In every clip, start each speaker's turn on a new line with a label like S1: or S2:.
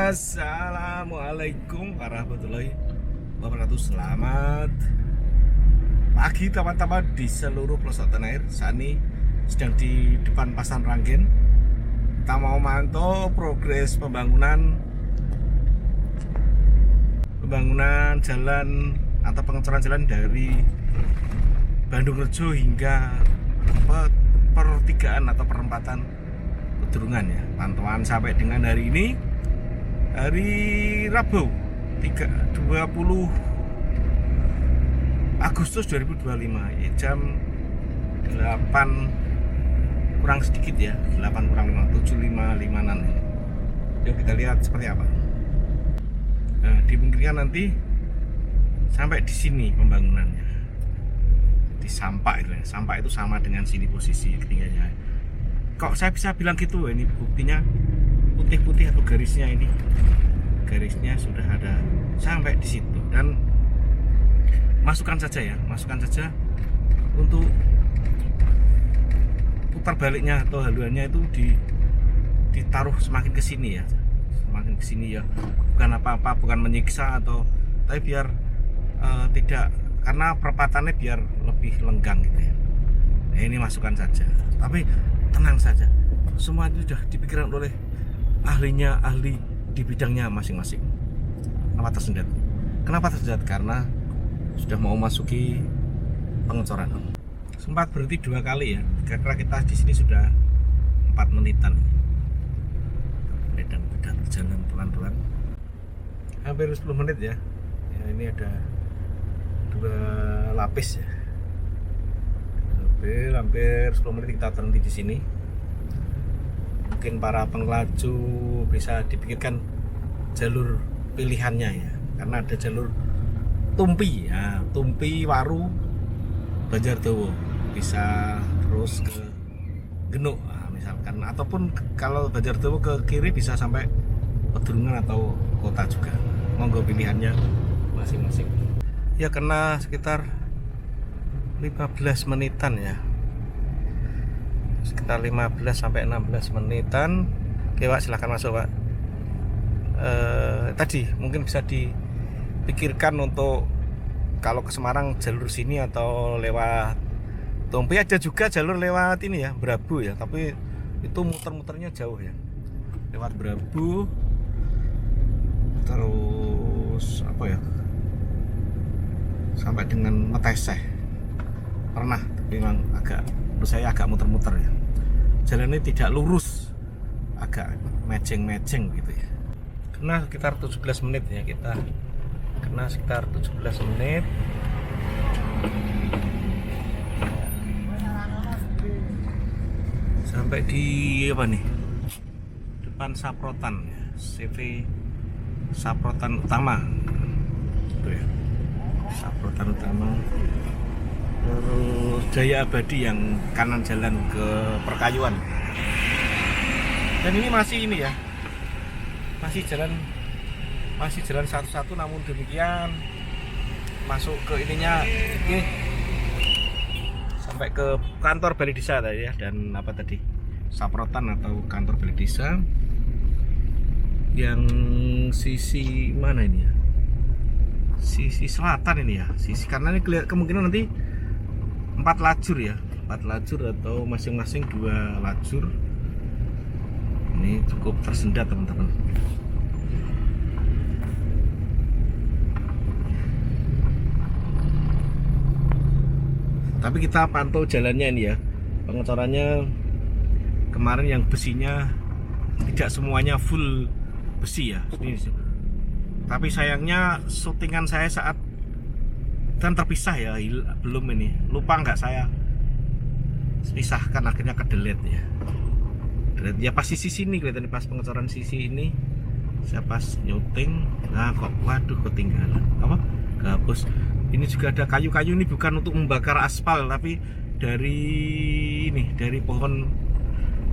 S1: Assalamualaikum warahmatullahi wabarakatuh. Selamat pagi teman-teman di seluruh pelosok tanah air. Saat ini sedang di depan Pasar Ranggen. Kita mau mantau progres pembangunan jalan atau pengecoran jalan dari Bandung Rejo hingga pertigaan atau perempatan Pedurungan ya. Pantauan sampai dengan hari ini, hari Rabu 20 Agustus 2025 ya, jam 8 kurang sedikit ya, 8 kurang 5, 7.55an. Yuk kita lihat seperti apa. Nah, dimungkinkan nanti sampai di sini pembangunannya. Di Sampak itu ya. Sampak itu sama dengan sini posisi ketinggiannya. Kok saya bisa bilang gitu? Ini buktinya putih-putih atau garisnya ini. Garisnya sudah ada sampai di situ, dan masukkan saja untuk putar baliknya atau haluannya itu ditaruh semakin ke sini ya. Semakin ke sini ya. Bukan apa-apa, bukan menyiksa atau tapi biar tidak, karena perpatannya biar lebih lenggang gitu ya. Nah, ini masukkan saja. Tapi tenang saja, semua itu sudah dipikirkan oleh ahli di bidangnya masing-masing. Kenapa tersendat? Karena sudah mau masuki pengecoran. Sempat berhenti 2 kali ya. Kira-kira kita di sini sudah 4 menitan. Medan jalan pelan-pelan. Hampir 10 menit ya. Ya, ini ada 2 lapis ya. Hampir 10 menit kita berhenti di sini. Mungkin para pengelaju bisa dipikirkan jalur pilihannya ya, karena ada jalur Tumpi ya, Tumpi Waru Banjardowo, bisa terus ke Genuk misalkan, ataupun kalau Banjardowo ke kiri bisa sampai Pedurungan atau kota juga. Monggo pilihannya masing-masing. Ya kena sekitar 15 menitan ya, sekitar 15 sampai 16 menitan. Oke Pak, silahkan masuk Pak. Tadi mungkin bisa dipikirkan untuk kalau ke Semarang jalur sini atau lewat Tumpi. Ada juga jalur lewat ini ya, Brabu ya, tapi itu muter-muternya jauh ya, lewat Brabu terus apa ya, sampai dengan Meteseh pernah, tapi memang menurut saya agak muter-muter ya. Jalannya tidak lurus, agak mejeng-mejeng gitu ya. Kena sekitar 17 menit ya kita. Kena sekitar 17 menit. Sampai di apa nih? Depan Saprotan ya. CV Saprotan Utama. Itu ya. Saprotan Utama. Terus Jaya Abadi yang kanan jalan ke Perkayuan. Dan ini masih ini ya, masih jalan satu-satu, namun demikian masuk ke ininya ini sampai ke kantor Balai Desa tadi ya, dan apa tadi, Saprotan atau kantor Balai Desa yang sisi mana ini ya, sisi selatan ini ya, sisi, karena ini kemungkinan nanti 4 lajur ya, 4 lajur atau masing-masing 2 lajur. Ini cukup tersendat teman-teman. Tapi kita pantau jalannya ini ya, pengecorannya kemarin yang besinya tidak semuanya full besi ya. Tapi sayangnya syutingan saya saat dan terpisah ya, belum ini, lupa nggak saya pisahkan, akhirnya ke delete ya. Delete ya pas sisi sini kelihatan, pas pengecoran sisi ini saya pas nyuting, nah kok waduh ketinggalan apa, kehapus. Ini juga ada kayu-kayu, ini bukan untuk membakar aspal, tapi dari pohon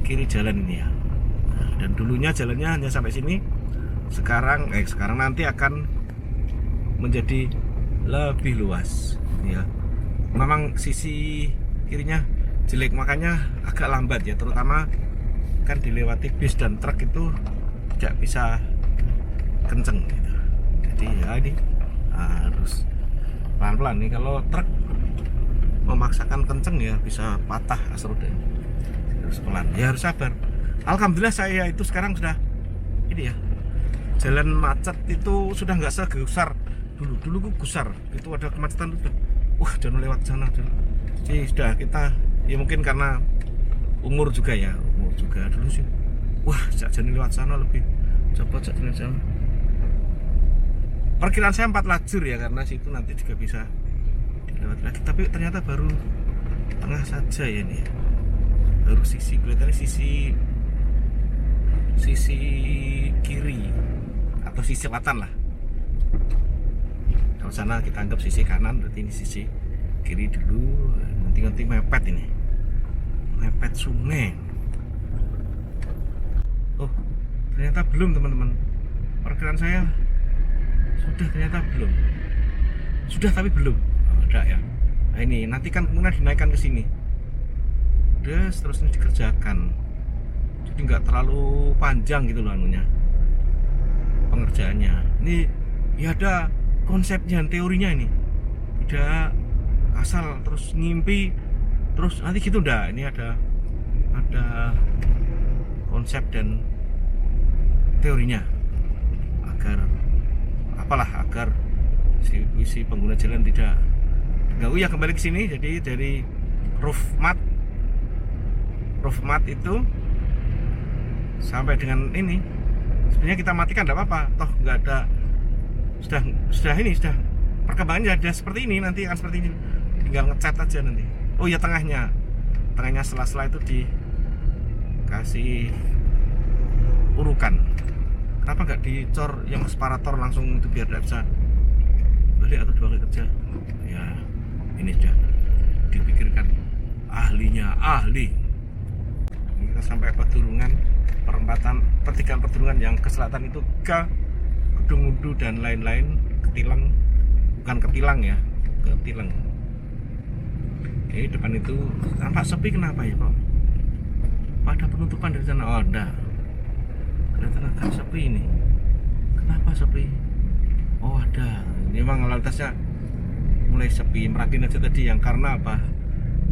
S1: kiri jalan ini ya. Nah, dan dulunya jalannya hanya sampai sini, sekarang nanti akan menjadi lebih luas ya. Memang sisi kirinya jelek, makanya agak lambat ya, terutama kan dilewati bis dan truk itu tidak bisa kenceng gitu. Jadi ya ini harus pelan-pelan nih. Kalau truk memaksakan kenceng ya bisa patah roda. Harus pelan, ya harus sabar. Alhamdulillah saya itu sekarang sudah ini ya, jalan macet itu sudah nggak segusar dulu gusar itu, ada kemacetan itu wah jangan lewat sana dulu. Jadi sudah kita ya mungkin karena umur juga dulu sih, wah jangan lewat sana lebih cepat, jangan sana. Perkiraan saya 4 lajur ya, karena situ nanti juga bisa dilewat lagi, tapi ternyata baru tengah saja ya ini ya. Baru sisi, kelihatannya sisi kiri atau sisi selatan lah. Kalau sana kita anggap sisi kanan, berarti ini sisi kiri dulu. Nanti mepet ini, mepet sungai. Oh ternyata belum teman-teman, perkiraan saya sudah, ternyata belum. Sudah tapi belum ada ya. Nah ini nanti kan kemudian dinaikkan ke sini, udah seterusnya dikerjakan. Jadi nggak terlalu panjang gitu loh anunya, pengerjaannya. Ini ya ada konsepnya, teorinya ini. Tidak asal terus ngimpi terus nanti gitu, ndak. Ini ada konsep dan teorinya agar si pengguna jalan tidak ganggu ya. Kembali ke sini, jadi dari roof mat itu sampai dengan ini sebenarnya kita matikan tidak apa-apa, toh nggak ada, sudah perkembangannya ada seperti ini, nanti akan seperti ini, tinggal ngecat aja nanti. Oh ya tengahnya sela-sela itu dikasih urukan. Kenapa nggak dicor yang separator langsung itu, biar tidak bisa balik atau 2 kali kerja ya. Ini sudah dipikirkan ahli. Kita sampai pertigaan Pedurungan yang ke selatan itu ke Gedung Wudu dan lain-lain, Ketilang, bukan Ketilang ya, Ketilang. Oke, depan itu tampak sepi. Kenapa ya kok? Ada penutupan dari sana? Oh enggak, kelihatan agak sepi ini. Kenapa sepi? Oh ada, ini memang lalu lintasnya mulai sepi. Merakin aja tadi yang karena apa?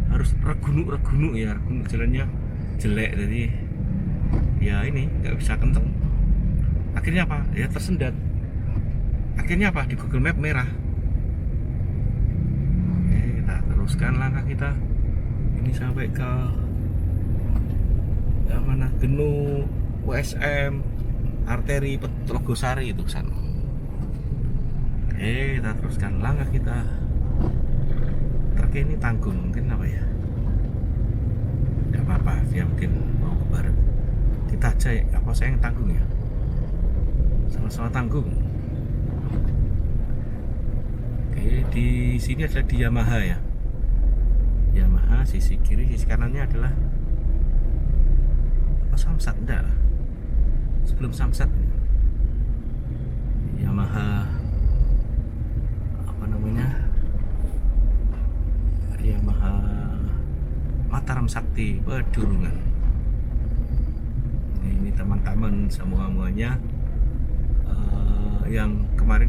S1: Harus regunu ya, jalannya jelek, jadi ya ini nggak bisa kenceng. Akhirnya apa? Ya tersendat. Akhirnya apa? Di Google Map merah. Oke, kita teruskan langkah kita. Ini sampai ke mana? Genu, USM, arteri Petlogosari itu sana. Oke, kita teruskan langkah kita. Truk ini tanggung, mungkin apa ya? Tidak apa-apa, dia mungkin mau ke barat. Kita aja ya, apa saya yang tanggung ya? Sama-sama tanggung. Oke, di sini ada di Yamaha ya. Yamaha sisi kiri, sisi kanannya adalah apa, Samsat? Enggak lah, sebelum Samsat Yamaha apa namanya, Yamaha Mataram Sakti Pedurungan. Ini teman-teman semuanya yang kemarin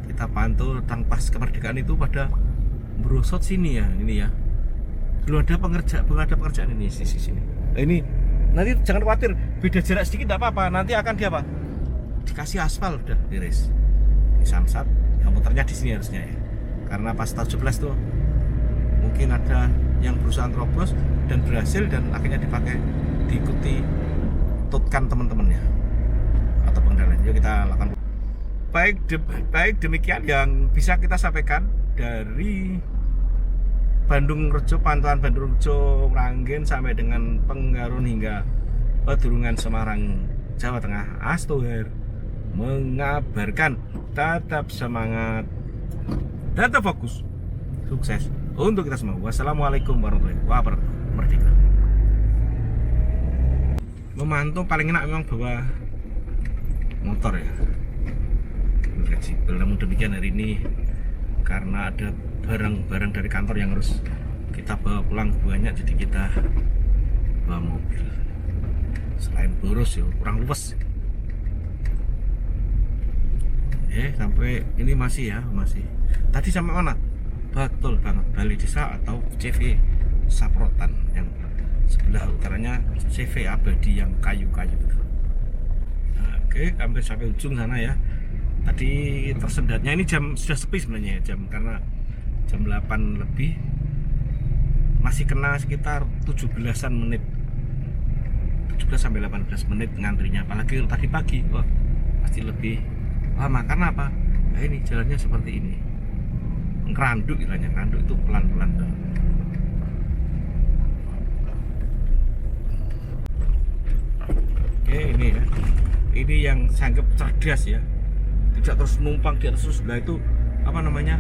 S1: kita pantau tentang pas kemerdekaan itu pada merosot sini ya, ini ya. Belum ada pengerjaan ini sisi sini. Nah, ini nanti jangan khawatir, beda jarak sedikit tidak apa-apa. Nanti akan dikasih aspal, udah beres. Ini Samsat, yang muternya di sini harusnya ya. Karena pas tahun 17 tuh mungkin ada yang berusaha terobos dan berhasil, dan akhirnya diikuti tutkan teman-temannya atau pengendara. Yuk kita lakukan. Baik demikian yang bisa kita sampaikan dari Bandung Rejo, pantauan Bandung Rejo, Ranggen sampai dengan Penggarun hingga Pedurungan Semarang, Jawa Tengah. Astoher mengabarkan tetap semangat, tetap fokus, sukses untuk kita semua. Wassalamualaikum warahmatullahi wabarakatuh. Merdeka. Memantau paling enak memang bawa motor ya, fleksibel. Namun demikian hari ini karena ada barang-barang dari kantor yang harus kita bawa pulang banyak, jadi kita bawa mobil. Selain boros ya kurang luas. Sampai ini masih ya, masih. Tadi sampai mana? Betul banget, Balai Desa atau CV Saprotan, yang sebelah utaranya CV Abadi yang kayu-kayu itu. Nah, oke, hampir sampai ujung sana ya. Tadi tersendatnya ini jam sudah sepi sebenarnya ya, jam karena jam 8 lebih, masih kena sekitar 17-an menit, 17 sampai 18 menit ngantrinya. Apalagi tadi pagi, wah pasti lebih lama. Karena apa? Nah, ini jalannya seperti ini, ngeranduk istilahnya. Ngeranduk itu pelan-pelan tuh. Oke, ini ya, ini yang saya anggap cerdas ya, tidak terus numpang di atas terus. Nah itu apa namanya,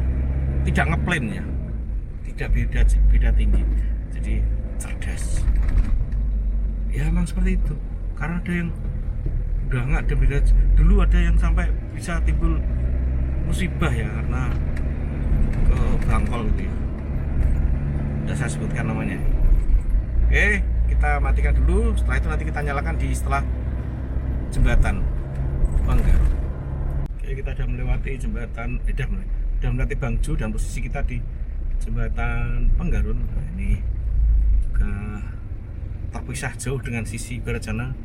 S1: tidak ngeplan ya, tidak beda tinggi, jadi cerdas ya. Emang seperti itu, karena ada yang udah nggak ada beda. Dulu ada yang sampai bisa timbul musibah ya karena ke Bangkol gitu ya, udah saya sebutkan namanya. Oke, kita matikan dulu, setelah itu nanti kita nyalakan setelah jembatan Penggaron. Oke, kita sudah melewati jembatan sudah melewati Bangjo, dan posisi kita di jembatan Penggaron. Nah, ini juga terpisah jauh dengan sisi barat sana.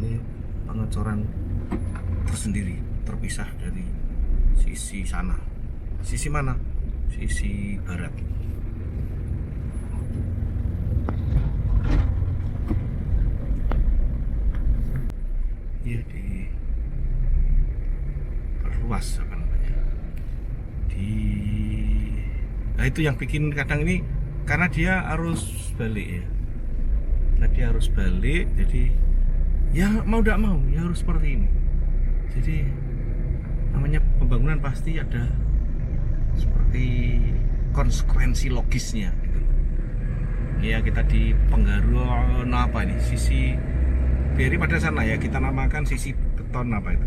S1: Ini pengecoran tersendiri, terpisah dari sisi sana. Sisi mana? Sisi barat. Ya, di perluas apa namanya, nah itu yang bikin kadang ini, karena dia harus balik ya. Nah, dia harus balik, jadi ya mau tidak mau ya harus seperti ini. Jadi namanya pembangunan pasti ada seperti konsekuensi logisnya gitu. Ya, kita di Penggaron apa ini, sisi BRI pada sana ya, kita namakan sisi beton apa itu,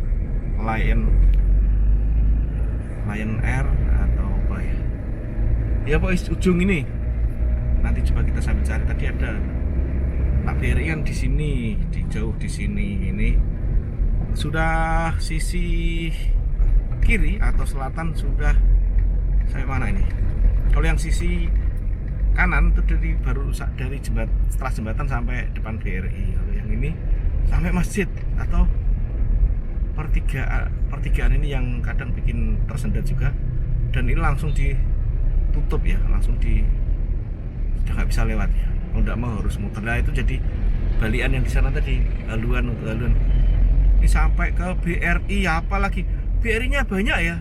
S1: Lion Air atau apa ya. Ya pokoknya ujung ini nanti coba kita sambil cari. Tadi ada Pak BRI kan di sini, di jauh di sini. Ini sudah sisi kiri atau selatan sudah sampai mana ini? Kalau yang sisi kanan itu dari setelah jembatan sampai depan BRI. Kalau yang ini sampai masjid atau pertigaan ini yang kadang bikin tersendat juga. Dan ini langsung ditutup ya, sudah nggak bisa lewat ya. Mau tidak mau harus muter. Nah, itu jadi balian yang di sana tadi, haluan untuk haluan. Ini sampai ke BRI, apalagi BRI-nya banyak ya.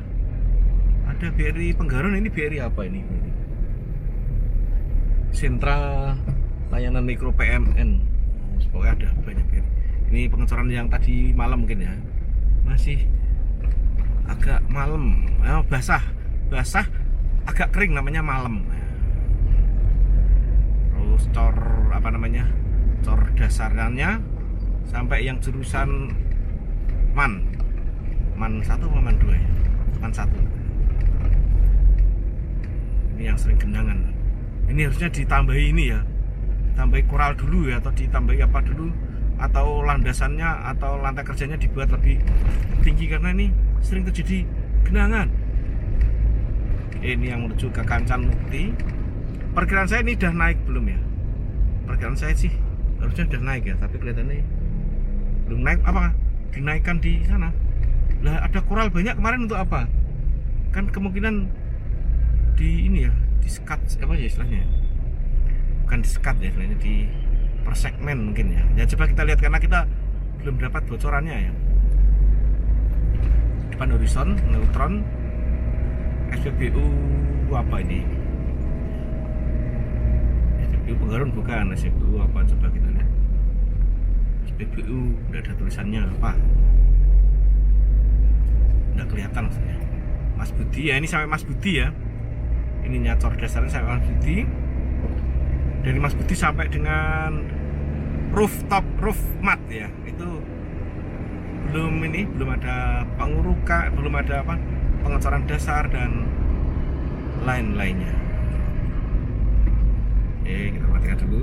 S1: Ada BRI Penggaron, ini BRI apa ini? Sentra Layanan Mikro PMN. Pokoknya ada banyak BRI. Ini pengecoran yang tadi malam mungkin ya. Masih agak malam, basah, agak kering, namanya malam. Terus cor apa namanya, cor dasarnya sampai yang jurusan Man 1 atau Man 2 ya? Man 1. Ini yang sering genangan. Ini harusnya ditambahi ini ya, tambahi koral dulu ya, atau ditambahi apa dulu, atau landasannya atau lantai kerjanya dibuat lebih tinggi karena ini sering terjadi genangan. Ini yang menuju ke Kancan Mukti. Perkiraan saya ini udah naik belum ya? Perkiraan saya sih harusnya udah naik ya, tapi kelihatannya belum naik. Apa dinaikkan di sana? Lah ada koral banyak kemarin untuk apa? Kan kemungkinan di ini ya, disekat apa ya istilahnya? Bukan disekat ya istilahnya, di per segmen mungkin ya. Ya coba kita lihat karena kita belum dapat bocorannya ya. Depan horizon neutron SPBU apa ini? SPBU Penggaron bukan, SPBU apa, coba kita lihat. SPBU udah ada tulisannya apa? Udah kelihatan maksudnya. Mas Budi ya, ini sampai Mas Budi ya. Ini nyacor dasarnya sampai Mas Budi. Dari Mas Budi sampai dengan roof mat ya, itu belum ada pengurukan, belum ada apa, pengecoran dasar dan lain-lainnya. Kita matikan dulu.